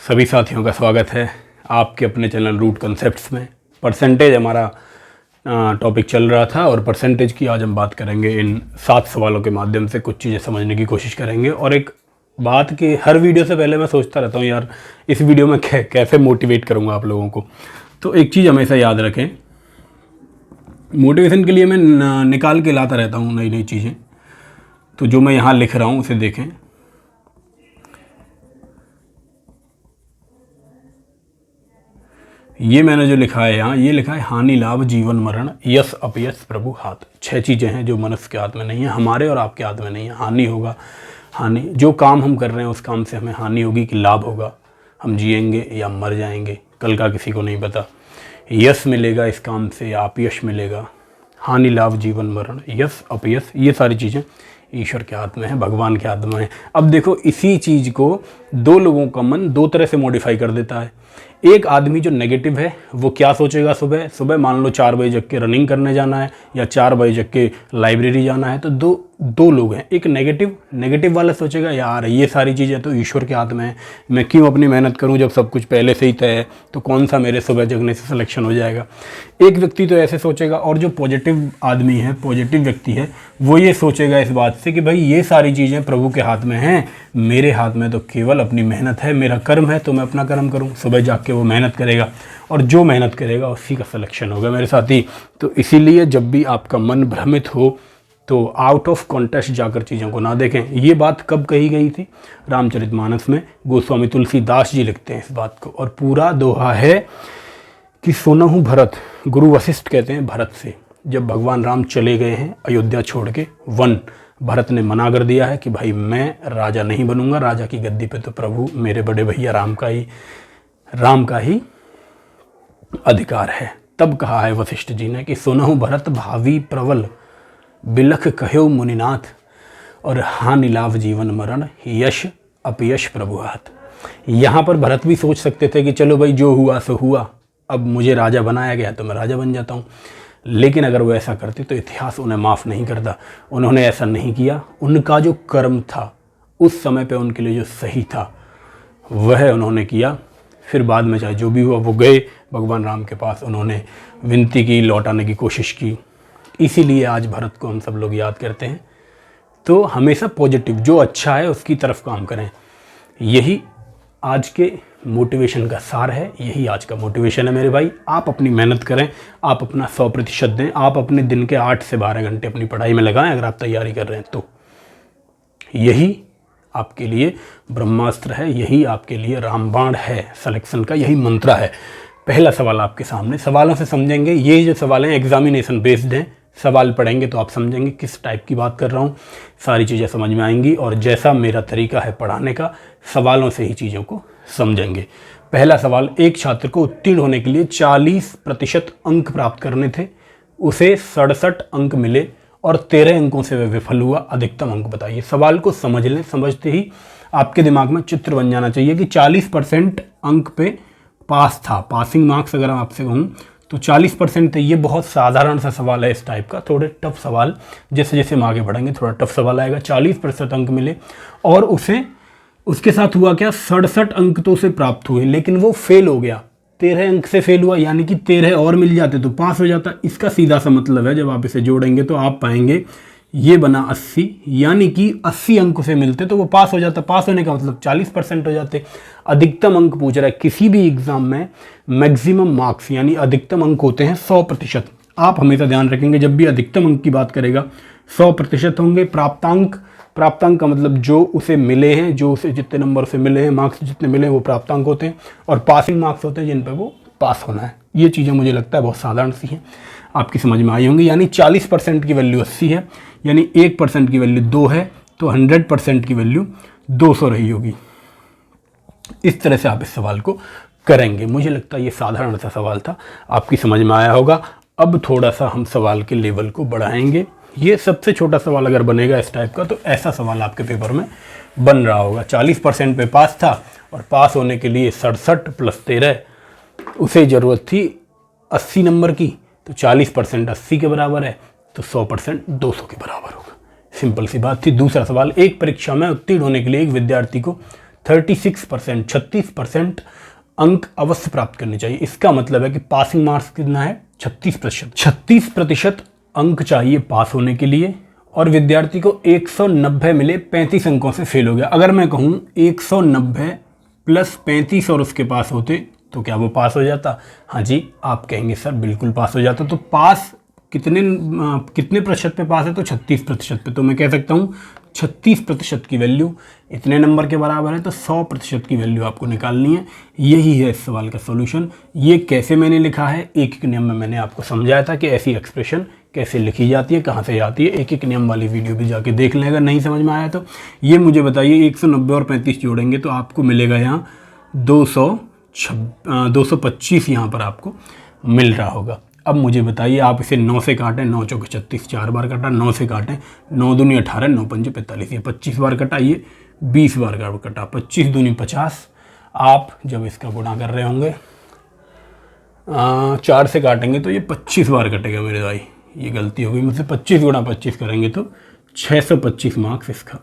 सभी साथियों का स्वागत है आपके अपने चैनल रूट कॉन्सेप्ट्स में। परसेंटेज हमारा टॉपिक चल रहा था और परसेंटेज की आज हम बात करेंगे। इन 7 सवालों के माध्यम से कुछ चीज़ें समझने की कोशिश करेंगे। और एक बात कि हर वीडियो से पहले मैं सोचता रहता हूँ यार इस वीडियो में कैसे मोटिवेट करूँगा आप लोगों को। तो एक चीज़ हमेशा याद रखें, मोटिवेशन के लिए मैं निकाल के लाता रहता हूँ नई नई चीज़ें। तो जो मैं यहाँ लिख रहा हूँ उसे देखें। ये मैंने जो लिखा है यहाँ, ये लिखा है हानि लाभ जीवन मरण यश अपयश प्रभु हाथ। 6 चीज़ें हैं जो मनुष्य के हाथ में नहीं है, हमारे और आपके हाथ में नहीं है। हानि होगा, हानि जो काम हम कर रहे हैं उस काम से हमें हानि होगी कि लाभ होगा, हम जिएंगे या मर जाएंगे, कल का किसी को नहीं पता। यश मिलेगा इस काम से या अपयश मिलेगा। हानि लाभ जीवन मरण यश अपयश ये सारी चीज़ें ईश्वर के हाथ में है, भगवान के हाथ में है। अब देखो इसी चीज़ को 2 लोगों का मन 2 तरह से मॉडिफाई कर देता है। एक आदमी जो नेगेटिव है वो क्या सोचेगा, सुबह सुबह मान लो 4 बजे जग के रनिंग करने जाना है या 4 बजे जग के लाइब्रेरी जाना है, तो दो लोग हैं। एक नेगेटिव वाला सोचेगा यार ये सारी चीज़ें तो ईश्वर के हाथ में है, मैं क्यों अपनी मेहनत करूं जब सब कुछ पहले से ही तय है, तो कौन सा मेरे सुबह जगने से सिलेक्शन हो जाएगा। एक व्यक्ति तो ऐसे सोचेगा। और जो पॉजिटिव आदमी है, पॉजिटिव व्यक्ति है, वो ये सोचेगा इस बात से कि भाई ये सारी चीज़ें प्रभु के हाथ में हैं, मेरे हाथ में तो केवल अपनी मेहनत है, मेरा कर्म है तो मैं अपना कर्म करूँ। सुबह जाग के वो मेहनत करेगा और जो मेहनत करेगा उसी का सिलेक्शन होगा मेरे साथी। तो इसीलिए जब भी आपका मन भ्रमित हो तो आउट ऑफ कॉन्टेक्स्ट जाकर चीज़ों को ना देखें। ये बात कब कही गई थी? रामचरितमानस में गोस्वामी तुलसीदास जी लिखते हैं इस बात को। और पूरा दोहा है कि सुनहु भरत, गुरु वशिष्ठ कहते हैं भरत से, जब भगवान राम चले गए हैं अयोध्या छोड़ के वन, भरत ने मना कर दिया है कि भाई मैं राजा नहीं बनूंगा, राजा की गद्दी पे तो प्रभु मेरे बड़े भैया राम का ही अधिकार है। तब कहा है वशिष्ठ जी ने कि सुनहु भरत भावी प्रबल, बिलख कहो मुनिनाथ, और हानि लाभ जीवन मरण यश अपयश प्रभु हाथ। यहाँ पर भरत भी सोच सकते थे कि चलो भाई जो हुआ सो हुआ, अब मुझे राजा बनाया गया तो मैं राजा बन जाता हूँ। लेकिन अगर वो ऐसा करते तो इतिहास उन्हें माफ़ नहीं करता। उन्होंने ऐसा नहीं किया। उनका जो कर्म था उस समय पे उनके लिए जो सही था वह उन्होंने किया। फिर बाद में चाहे जो भी हुआ वो गए भगवान राम के पास, उन्होंने विनती की, लौटाने की कोशिश की। इसीलिए आज भरत को हम सब लोग याद करते हैं। तो हमेशा पॉजिटिव, जो अच्छा है उसकी तरफ काम करें। यही आज के मोटिवेशन का सार है, यही आज का मोटिवेशन है मेरे भाई। आप अपनी मेहनत करें, आप अपना 100% दें, आप अपने दिन के 8 से 12 घंटे अपनी पढ़ाई में लगाएं अगर आप तैयारी कर रहे हैं तो। यही आपके लिए ब्रह्मास्त्र है, यही आपके लिए रामबाण है, सिलेक्शन का यही मंत्र है। पहला सवाल आपके सामने, सवालों से समझेंगे। ये जो सवाल हैं एग्जामिनेशन बेस्ड हैं, सवाल पढ़ेंगे तो आप समझेंगे किस टाइप की बात कर रहा हूँ, सारी चीज़ें समझ में आएंगी। और जैसा मेरा तरीका है पढ़ाने का, सवालों से ही चीज़ों को समझेंगे। पहला सवाल, एक छात्र को उत्तीर्ण होने के लिए 40% अंक प्राप्त करने थे, उसे 67 अंक मिले और 13 अंकों से वह विफल हुआ, अधिकतम अंक बताइए। सवाल को समझ लें, समझते ही आपके दिमाग में चित्र बन जाना चाहिए कि 40% अंक पे पास था। पासिंग मार्क्स अगर आपसे कहूँ तो 40% थे। ये बहुत साधारण सा सवाल है इस टाइप का, थोड़े टफ सवाल, जैसे जैसे हम आगे बढ़ेंगे थोड़ा टफ सवाल आएगा। 40% अंक मिले और उसके साथ हुआ क्या, 67 अंक तो उसे प्राप्त हुए, लेकिन वो फेल हो गया। 13 अंक से फेल हुआ, यानी कि 13 और मिल जाते तो पास हो जाता। इसका सीधा सा मतलब है, जब आप इसे जोड़ेंगे तो आप पाएंगे ये बना 80, यानी कि 80 अंक से मिलते तो वो पास हो जाता। पास होने का मतलब 40% हो जाते। अधिकतम अंक पूछ रहा है, किसी भी एग्जाम में मैक्सिमम मार्क्स यानी अधिकतम अंक होते हैं 100%। आप हमेशा ध्यान रखेंगे जब भी अधिकतम अंक की बात करेगा 100% होंगे। प्राप्तांक का मतलब जो उसे मिले हैं, जो उसे जितने नंबर से मिले हैं, मार्क्स जितने मिले हैं वो प्राप्तांक होते हैं। और पासिंग मार्क्स होते हैं जिन पर वो पास होना है। ये चीज़ें मुझे लगता है बहुत साधारण सी हैं, आपकी समझ में आई होंगी। यानी 40% की वैल्यू 80 है, यानी 1% की वैल्यू 2 है, तो 100% की वैल्यू 200 रही होगी। इस तरह से आप इस सवाल को करेंगे। मुझे लगता है ये साधारण सा सवाल था, आपकी समझ में आया होगा। अब थोड़ा सा हम सवाल के लेवल को बढ़ाएंगे। ये सबसे छोटा सवाल अगर बनेगा इस टाइप का, तो ऐसा सवाल आपके पेपर में बन रहा होगा। 40% पे पास था और पास होने के लिए 67 + 13, उसे ज़रूरत थी 80 नंबर की, तो 40% 80 के बराबर है, तो 100% 200 के बराबर होगा। सिंपल सी बात थी। दूसरा सवाल, एक परीक्षा में उत्तीर्ण होने के लिए एक विद्यार्थी को 36%, 36% अंक अवश्य प्राप्त करने चाहिए। इसका मतलब है कि पासिंग मार्क्स कितना है, 36%। 36% अंक चाहिए पास होने के लिए, और विद्यार्थी को 190 मिले, 35 अंकों से फेल हो गया। अगर मैं कहूँ 190 प्लस 35 और उसके पास होते तो क्या वो पास हो जाता? हाँ जी, आप कहेंगे सर बिल्कुल पास हो जाता। तो पास कितने प्रतिशत पे पास है? तो 36% पे। तो मैं कह सकता हूँ 36% की वैल्यू इतने नंबर के बराबर है, तो 100% की वैल्यू आपको निकालनी है। यही है इस सवाल का सॉल्यूशन। ये कैसे मैंने लिखा है, एक एक नियम में मैंने आपको समझाया था कि ऐसी एक्सप्रेशन कैसे लिखी जाती है, कहाँ से आती है। एक एक नियम वाली वीडियो भी जाके देख लें अगर नहीं समझ में आया तो। ये मुझे बताइए 190 और 35 जोड़ेंगे तो आपको मिलेगा यहाँ 225 यहाँ पर आपको मिल रहा होगा। अब मुझे बताइए, आप इसे 9 से काटें, 9 चौके 36, 4 बार कटा, 9 से काटें, 9 दूनी 18, 9 पंजे 45, ये 25 बार कटा, ये 20 बार कटा, 25 दूनी 50। आप जब इसका गुणा कर रहे होंगे 4 से काटेंगे तो ये 25 बार कटेगा मेरे भाई, ये गलती हो गई मुझसे। 25 गुणा 25 करेंगे तो 625 मार्क्स इसका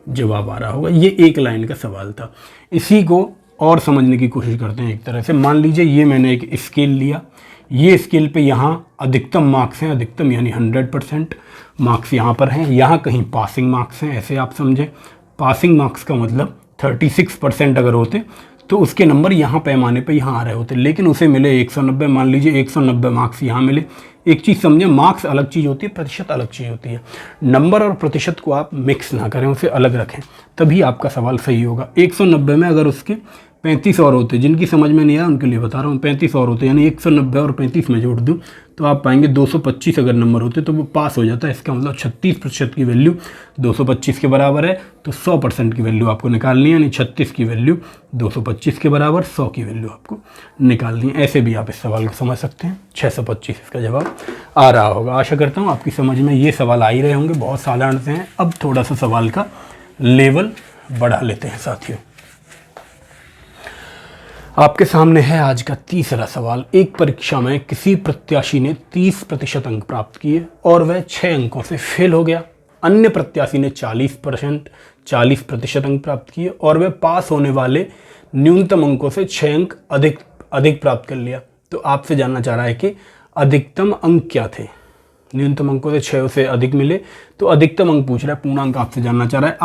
जवाब आ रहा होगा। ये एक लाइन का सवाल था। इसी को और समझने की कोशिश करते हैं एक तरह से। मान लीजिए ये मैंने एक स्केल लिया, ये स्केल पे यहाँ अधिकतम मार्क्स हैं, अधिकतम यानी 100% मार्क्स यहाँ पर हैं, यहाँ कहीं पासिंग मार्क्स हैं, ऐसे आप समझें। पासिंग मार्क्स का मतलब 36% अगर होते तो उसके नंबर यहाँ पैमाने पे यहाँ आ रहे होते, लेकिन उसे मिले 190। मान लीजिए 190 मार्क्स यहाँ मिले। एक चीज़ समझें, मार्क्स अलग चीज़ होती है, प्रतिशत अलग चीज़ होती है। नंबर और प्रतिशत को आप मिक्स ना करें, उसे अलग रखें, तभी आपका सवाल सही होगा। 190 में अगर उसके 35 और होते, जिनकी समझ में नहीं आया उनके लिए बता रहा हूँ, 35 और होते यानी 190 और 35 में जोड़ दूँ तो आप पाएंगे 225 अगर नंबर होते तो वो पास हो जाता है। इसका मतलब 36% की वैल्यू 225 के बराबर है, तो 100% की वैल्यू आपको निकालनी है, यानी 36 की वैल्यू 225 के बराबर, 100 की वैल्यू आपको निकालनी है। ऐसे भी आप इस सवाल को समझ सकते हैं। 625 इसका जवाब आ रहा होगा। आशा करता हूँ आपकी समझ में ये सवाल आ ही रहे होंगे, बहुत साधारण से हैं। अब थोड़ा सा सवाल का लेवल बढ़ा लेते हैं साथियों। आपके सामने है आज का तीसरा सवाल। एक परीक्षा में किसी प्रत्याशी ने 30% अंक प्राप्त किए और वह 6 अंकों से फेल हो गया। अन्य प्रत्याशी ने 40% अंक प्राप्त किए और वह पास होने वाले न्यूनतम अंकों से 6 अंक अधिक प्राप्त कर लिया। तो आपसे जानना चाह रहा है कि अधिकतम अंक क्या थे। न्यूनतम अंकों से 6 से अधिक मिले तो अधिकतम अंक पूछ रहा है, पूर्णांक आपसे जानना चाह रहा है।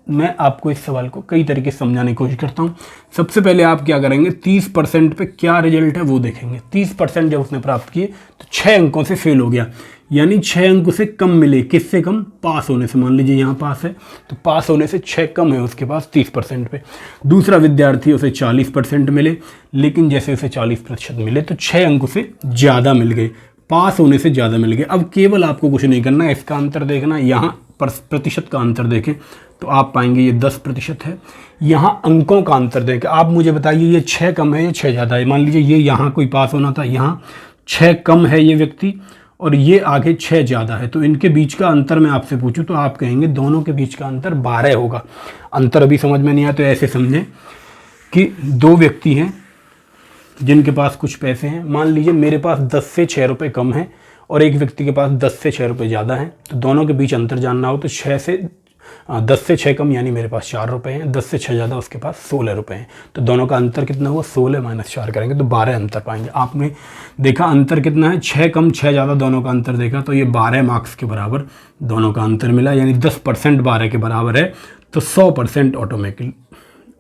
मैं आपको इस सवाल को कई तरीके से समझाने की कोशिश करता हूँ। सबसे पहले आप क्या करेंगे, 30% पे क्या रिजल्ट है वो देखेंगे। 30% जब उसने प्राप्त किए तो 6 अंकों से फेल हो गया, यानी 6 अंक से कम मिले। किससे कम? पास होने से। मान लीजिए यहाँ पास है तो पास होने से 6 कम है उसके पास 30% पे। दूसरा विद्यार्थी, उसे 40% मिले, लेकिन जैसे उसे 40% मिले तो 6 अंक से ज़्यादा मिल गए, पास होने से ज़्यादा मिल गए। अब केवल आपको कुछ नहीं करना, इसका अंतर देखना। यहाँ प्रतिशत का अंतर देखें तो आप पाएंगे ये 10% है। यहाँ अंकों का अंतर देखें, आप मुझे बताइए ये 6 कम है या 6 ज़्यादा है। मान लीजिए ये यहाँ कोई पास होना था, यहाँ 6 कम है ये व्यक्ति और ये आगे 6 ज़्यादा है, तो इनके बीच का अंतर मैं आपसे पूछूं तो आप कहेंगे दोनों के बीच का अंतर 12 होगा। अंतर अभी समझ में नहीं आया तो ऐसे समझें कि 2 व्यक्ति हैं जिनके पास कुछ पैसे हैं। मान लीजिए मेरे पास 10 से 6 रुपये कम है और एक व्यक्ति के पास 10 से 6 रुपये ज़्यादा हैं, तो दोनों के बीच अंतर जानना हो तो 10 से 6 कम यानी मेरे पास 4 रुपये हैं, 10 से 6 ज़्यादा उसके पास 16 रुपये हैं। तो दोनों का अंतर कितना हुआ? 16 माइनस 4 करेंगे तो 12 अंतर पाएंगे। आपने देखा अंतर कितना है, 6 कम 6 ज़्यादा, दोनों का अंतर देखा तो ये 12 मार्क्स के बराबर दोनों का अंतर मिला, यानी 10% 12 के बराबर है, तो 100%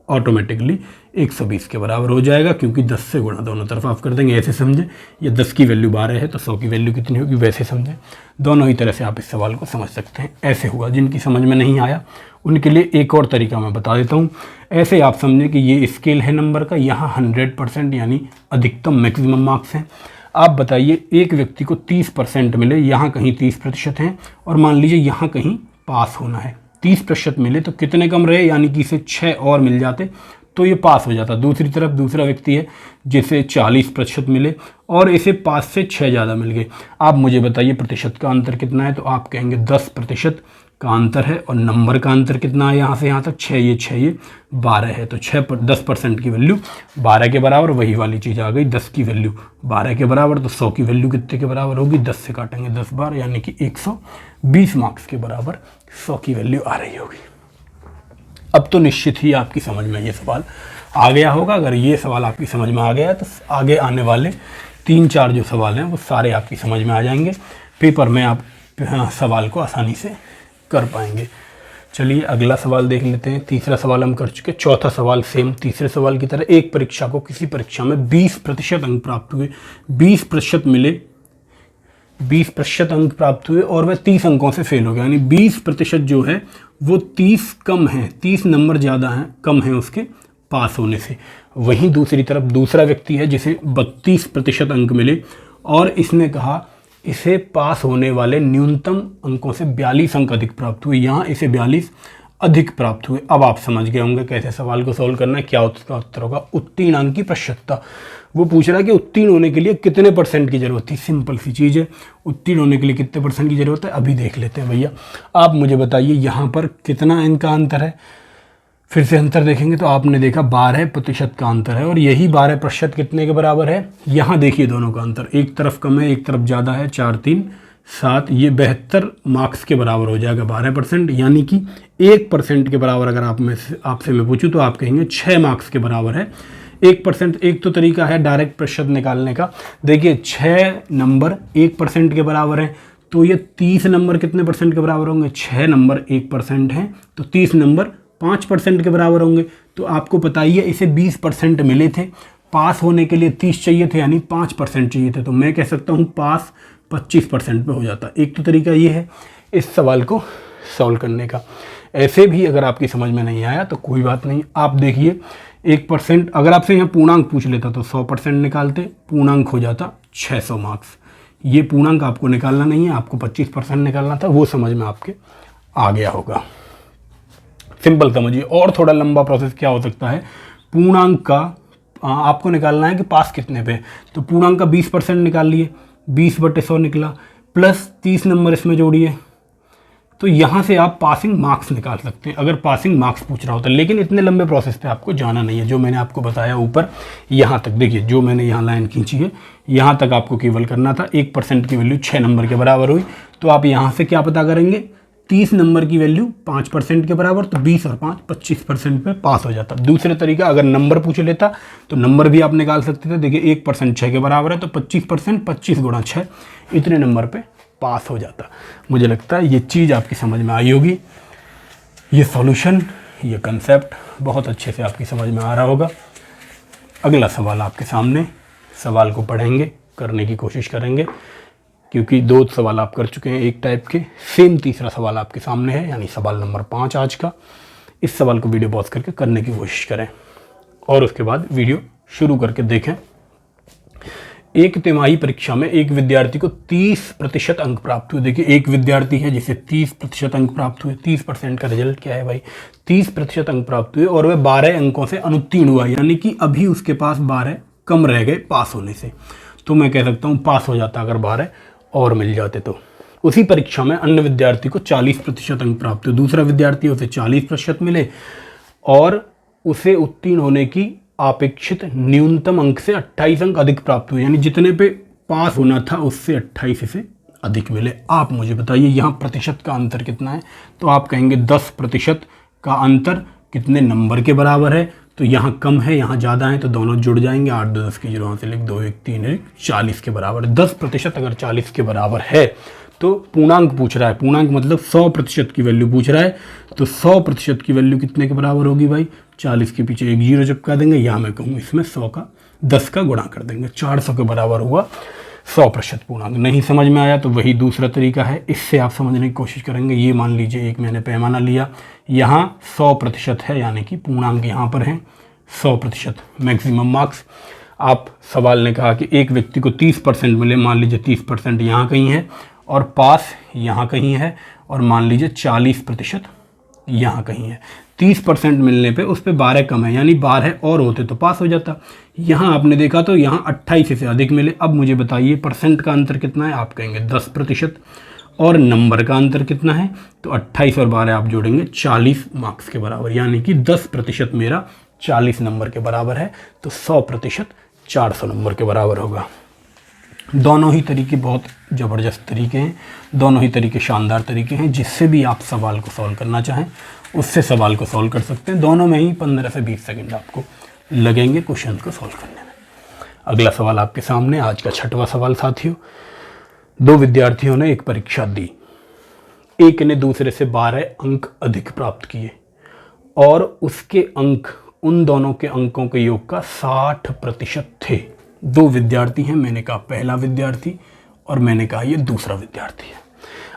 ऑटोमेटिकली 120 के बराबर हो जाएगा, क्योंकि 10 से गुणा दोनों तरफ आप कर देंगे। ऐसे समझें, ये 10 की वैल्यू 12 है तो 100 की वैल्यू कितनी होगी, वैसे समझें। दोनों ही तरह से आप इस सवाल को समझ सकते हैं। ऐसे हुआ, जिनकी समझ में नहीं आया उनके लिए एक और तरीका मैं बता देता हूँ। ऐसे आप समझें कि ये स्केल है नंबर का, यहाँ 100% यानी अधिकतम मैक्सिमम मार्क्स हैं। आप बताइए एक व्यक्ति को 30% मिले, यहाँ कहीं 30% हैं और मान लीजिए यहाँ कहीं पास होना है। 30% मिले तो कितने कम रहे, यानी कि इसे 6 और मिल जाते तो ये पास हो जाता। दूसरी तरफ दूसरा व्यक्ति है जिसे 40% मिले और इसे 5 से 6 ज़्यादा मिल गए। आप मुझे बताइए प्रतिशत का अंतर कितना है, तो आप कहेंगे 10% का अंतर है और नंबर का अंतर कितना है, यहाँ से यहाँ तक 6 ये 12 है, तो 10% की वैल्यू 12 के बराबर, वही वाली चीज़ आ गई। 10 की वैल्यू 12 के बराबर, तो 100 की वैल्यू कितने के बराबर होगी, 10 से काटेंगे 10 बार, यानी कि 120 मार्क्स के बराबर 100 की वैल्यू आ रही होगी। अब तो निश्चित ही आपकी समझ में ये सवाल आ गया होगा। अगर ये सवाल आपकी समझ में आ गया तो आगे आने वाले 3-4 जो सवाल हैं वो सारे आपकी समझ में आ जाएंगे। पेपर में आप सवाल को आसानी से कर पाएंगे। चलिए अगला सवाल देख लेते हैं। तीसरा सवाल हम कर चुके। चौथा सवाल सेम तीसरे सवाल की तरह, एक परीक्षा को किसी परीक्षा में 20% अंक प्राप्त हुए, 20% मिले, 20% अंक प्राप्त हुए और वह 30 अंकों से फेल हो गया। यानी 20% जो है वो 30 कम है, 30 नंबर ज़्यादा हैं, कम है उसके पास होने से। वहीं दूसरी तरफ दूसरा व्यक्ति है जिसे 32% अंक मिले और इसने कहा इसे पास होने वाले न्यूनतम अंकों से 42 अंक अधिक प्राप्त हुए। यहाँ इसे 42 अधिक प्राप्त हुए। अब आप समझ गए होंगे कैसे सवाल को सॉल्व करना है। क्या उसका उत्तर होगा? उत्तीर्ण अंक की प्रतिशतता। वो पूछ रहा है कि उत्तीर्ण होने के लिए कितने % की ज़रूरत थी। सिंपल सी चीज़ है, उत्तीर्ण होने के लिए कितने % की ज़रूरत है अभी देख लेते हैं। भैया आप मुझे बताइए यहाँ पर कितना इनका अंतर है। फिर से अंतर देखेंगे तो आपने देखा 12% का अंतर है और यही 12% कितने के बराबर है? यहाँ देखिए दोनों का अंतर, एक तरफ कम है एक तरफ ज़्यादा है, 4 3 7, ये 72 मार्क्स के बराबर हो जाएगा 12%। यानी कि 1% के बराबर अगर आपसे मैं पूछूं तो आप कहेंगे 6 मार्क्स के बराबर है 1%। एक तो तरीका है डायरेक्ट प्रतिशत निकालने का। देखिए 6 नंबर 1% के बराबर है तो ये 30 नंबर कितने % के बराबर होंगे? 6 नंबर 1% हैं तो 30 नंबर 5% के बराबर होंगे। तो आपको पता ही है इसे 20% मिले थे, पास होने के लिए 30 चाहिए थे यानी 5% चाहिए थे। तो मैं कह सकता हूँ पास 25% पे हो जाता। एक तो तरीका ये है इस सवाल को सॉल्व करने का। ऐसे भी अगर आपकी समझ में नहीं आया तो कोई बात नहीं, आप देखिए 1%, अगर आपसे यहाँ पूर्णांक पूछ लेता तो 100% निकालते, पूर्णांक हो जाता 600 मार्क्स। ये पूर्णांक आपको निकालना नहीं है, आपको 25% निकालना था, वो समझ में आपके आ गया होगा। सिंपल समझिए। और थोड़ा लंबा प्रोसेस क्या हो सकता है, पूर्णांक का आपको निकालना है कि पास कितने पे, तो पूर्णांक का 20% निकाल लिए, 20/100 निकला, प्लस 30 नंबर इसमें जोड़िए, तो यहाँ से आप पासिंग मार्क्स निकाल सकते हैं अगर पासिंग मार्क्स पूछ रहा होता है। लेकिन इतने लंबे प्रोसेस पे आपको जाना नहीं है। जो मैंने आपको बताया ऊपर यहाँ तक, देखिए जो मैंने यहाँ लाइन खींची है यहाँ तक आपको केवल करना था। 1% की वैल्यू 6 नंबर के बराबर हुई तो आप यहाँ से क्या पता करेंगे, 30 नंबर की वैल्यू 5% के बराबर, तो 20 और 5 25% पे पास हो जाता। दूसरे तरीका अगर नंबर पूछ लेता तो नंबर भी आप निकाल सकते थे। देखिए 1% 6 के बराबर है तो 25%, 25 गुणा 6, इतने नंबर पे पास हो जाता। मुझे लगता है ये चीज़ आपकी समझ में आई होगी। ये सॉल्यूशन, ये कंसेप्ट बहुत अच्छे से आपकी समझ में आ रहा होगा। अगला सवाल आपके सामने, सवाल को पढ़ेंगे, करने की कोशिश करेंगे क्योंकि 2 सवाल आप कर चुके हैं एक टाइप के। सेम तीसरा सवाल आपके सामने है, यानी सवाल नंबर 5 आज का। इस सवाल को वीडियो पॉज करके करने की कोशिश करें और उसके बाद वीडियो शुरू करके देखें। एक तिमाही परीक्षा में एक विद्यार्थी को 30% अंक प्राप्त हुए। देखिए एक विद्यार्थी है जिसे 30% अंक प्राप्त हुए। 30% का रिजल्ट क्या है भाई, 30% अंक प्राप्त हुए और वह 12 अंकों से अनुत्तीर्ण हुआ, यानी कि अभी उसके पास 12 कम रह गए पास होने से। तो मैं कह सकता हूँ पास हो जाता अगर 12 और मिल जाते तो। उसी परीक्षा में अन्य विद्यार्थी को 40% अंक प्राप्त हुए। दूसरा विद्यार्थी उसे 40% मिले और उसे उत्तीर्ण होने की अपेक्षित न्यूनतम अंक से 28 अंक अधिक प्राप्त हुए, यानी जितने पे पास होना था उससे 28 से अधिक मिले। आप मुझे बताइए यहाँ प्रतिशत का अंतर कितना है, तो आप कहेंगे 10% का अंतर कितने नंबर के बराबर है। तो यहाँ कम है यहाँ ज़्यादा है तो दोनों जुड़ जाएंगे। 8 2 10 की 0 से लिख 2 1 3 1 40 के बराबर। 10% अगर 40 के बराबर है तो पूर्णांक पूछ रहा है, पूर्णांक मतलब 100% की वैल्यू पूछ रहा है, तो 100% की वैल्यू कितने के बराबर होगी भाई, 40 के पीछे एक 0 चिपका देंगे, या मैं कहूँ इसमें 100 का 10 का गुणा कर देंगे, 400 के बराबर हुआ 100% पूर्णांक। नहीं समझ में आया तो वही दूसरा तरीका है, इससे आप समझने की कोशिश करेंगे। ये मान लीजिए एक मैंने पैमाना लिया, यहाँ 100% है यानी कि पूर्णांक यहाँ पर है 100% मैक्सिमम मार्क्स। आप सवाल ने कहा कि एक व्यक्ति को 30% मिले, मान लीजिए 30% यहाँ कहीं है और पास यहाँ कहीं है, और मान लीजिए 40% यहाँ कहीं है। 30% मिलने पे उस पर 12 कम है, यानी 12 और होते तो पास हो जाता। यहाँ आपने देखा तो यहाँ 28 से अधिक मिले। अब मुझे बताइए परसेंट का अंतर कितना है, आप कहेंगे 10%, और नंबर का अंतर कितना है, तो 28 और 12 आप जोड़ेंगे 40 मार्क्स के बराबर, यानी कि 10% मेरा 40 नंबर के बराबर है, तो 100% 400 नंबर के बराबर होगा। दोनों ही तरीके बहुत ज़बरदस्त तरीके हैं, दोनों ही तरीके शानदार तरीके हैं, जिससे भी आप सवाल को सॉल्व करना चाहें उससे सवाल को सॉल्व कर सकते हैं। दोनों में ही 15 से 20 सेकंड आपको लगेंगे क्वेश्चन को सॉल्व करने में। अगला सवाल आपके सामने, आज का 6वां सवाल साथियों। 2 विद्यार्थियों ने एक परीक्षा दी। एक ने दूसरे से 12 अंक अधिक प्राप्त किए और उसके अंक उन दोनों के अंकों के योग का 60% थे। 2 विद्यार्थी हैं, मैंने कहा पहला विद्यार्थी और मैंने कहा ये दूसरा विद्यार्थी है।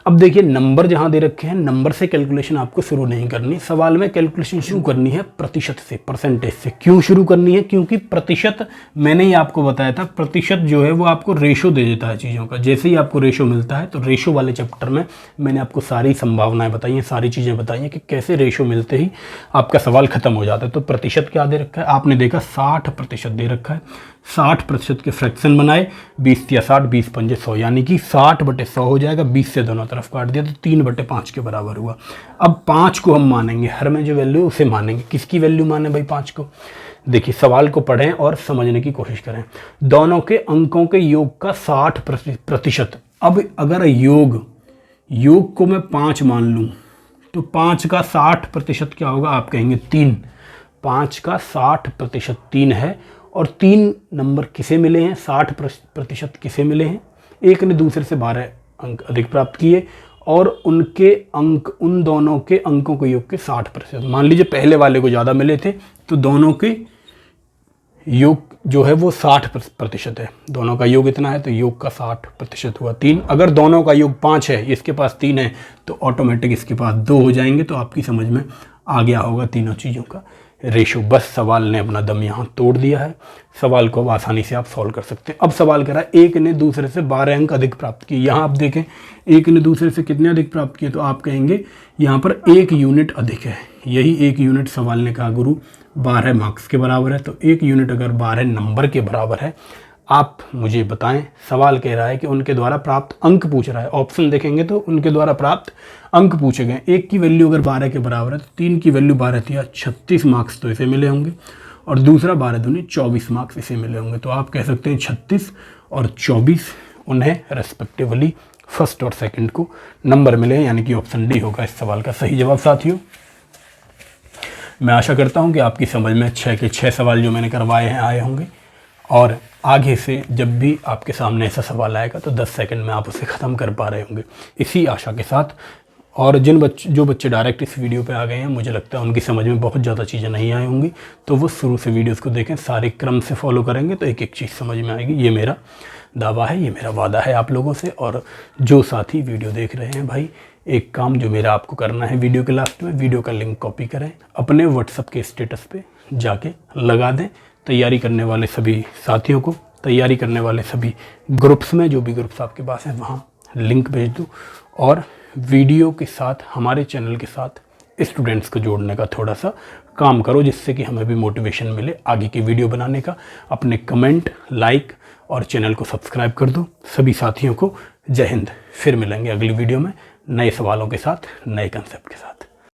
अब देखिए नंबर जहाँ दे रखे हैं, नंबर से कैलकुलेशन आपको शुरू नहीं करनी। सवाल में कैलकुलेशन शुरू करनी है प्रतिशत से, परसेंटेज से। क्यों शुरू करनी है? क्योंकि प्रतिशत, मैंने ही आपको बताया था, प्रतिशत जो है वो आपको रेशो दे देता है चीज़ों का। जैसे ही आपको रेशो मिलता है, तो रेशो वाले चैप्टर में मैंने आपको सारी संभावनाएं बताई हैं, सारी चीज़ें बताई हैं कि कैसे रेशो मिलते ही आपका सवाल खत्म हो जाता है। तो प्रतिशत क्या दे रखा है? आपने देखा 60% दे रखा है। 60% के फ्रैक्शन बनाए, 20 या 60, 20 पंजे 100, यानी कि 60/100 हो जाएगा। 20 से दोनों तरफ काट दिया तो 3/5 के बराबर हुआ। अब 5 को हम मानेंगे, हर में जो वैल्यू उसे मानेंगे। किसकी वैल्यू माने भाई? 5 को। देखिए सवाल को पढ़ें और समझने की कोशिश करें। दोनों के अंकों के योग का 60%। अब अगर योग को मैं 5 मान लूँ तो 5 का 60% क्या होगा? आप कहेंगे 3। 5 का 60% 3 है। और 3 नंबर किसे मिले हैं? 60% किसे मिले हैं? एक ने दूसरे से 12 अंक अधिक प्राप्त किए और उनके अंक उन दोनों के अंकों के योग के 60%। मान लीजिए पहले वाले को ज़्यादा मिले थे, तो दोनों के योग जो है वो 60% है। दोनों का योग इतना है तो योग का 60% हुआ 3। अगर दोनों का योग 5 है, इसके पास 3 है, तो ऑटोमेटिक इसके पास 2 हो जाएंगे। तो आपकी समझ में आ गया होगा तीनों चीज़ों का रेशो। बस सवाल ने अपना दम यहाँ तोड़ दिया है। सवाल को अब आसानी से आप सॉल्व कर सकते हैं। अब सवाल करा एक ने दूसरे से 12 अंक अधिक प्राप्त किए। यहाँ आप देखें एक ने दूसरे से कितने अधिक प्राप्त किए, तो आप कहेंगे यहाँ पर 1 यूनिट अधिक है। यही 1 यूनिट सवाल ने कहा गुरु 12 मार्क्स के बराबर है। तो 1 यूनिट अगर 12 नंबर के बराबर है, आप मुझे बताएं। सवाल कह रहा है कि उनके द्वारा प्राप्त अंक पूछ रहा है। ऑप्शन देखेंगे तो उनके द्वारा प्राप्त अंक पूछे गए। 1 की वैल्यू अगर 12 के बराबर है तो 3 की वैल्यू 12 थी, 36 मार्क्स तो इसे मिले होंगे। और दूसरा 12 दूनी 24 मार्क्स इसे मिले होंगे। तो आप कह सकते हैं 36 और 24 उन्हें रेस्पेक्टिवली फर्स्ट और सेकंड को नंबर मिले, यानी कि ऑप्शन डी होगा इस सवाल का सही जवाब साथियों। मैं आशा करता हूँ कि आपकी समझ में 6 के 6 सवाल जो मैंने करवाए हैं आए होंगे। और आगे से जब भी आपके सामने ऐसा सवाल आएगा तो 10 सेकंड में आप उसे ख़त्म कर पा रहे होंगे, इसी आशा के साथ। और जो बच्चे डायरेक्ट इस वीडियो पे आ गए हैं, मुझे लगता है उनकी समझ में बहुत ज़्यादा चीज़ें नहीं आई होंगी, तो वो शुरू से वीडियोस को देखें, सारे क्रम से फॉलो करेंगे तो एक एक चीज़ समझ में आएगी। ये मेरा दावा है, ये मेरा वादा है आप लोगों से। और जो साथी वीडियो देख रहे हैं भाई, एक काम जो मेरा आपको करना है, वीडियो के लास्ट में वीडियो का लिंक कॉपी करें, अपने व्हाट्सएप के स्टेटस पे जाके लगा दें। तैयारी करने वाले सभी साथियों को, तैयारी करने वाले सभी ग्रुप्स में, जो भी ग्रुप्स आपके पास हैं वहाँ लिंक भेज दो। और वीडियो के साथ, हमारे चैनल के साथ स्टूडेंट्स को जोड़ने का थोड़ा सा काम करो, जिससे कि हमें भी मोटिवेशन मिले आगे की वीडियो बनाने का। अपने कमेंट, लाइक और चैनल को सब्सक्राइब कर दो। सभी साथियों को जय हिंद। फिर मिलेंगे अगली वीडियो में नए सवालों के साथ, नए कंसेप्ट के साथ।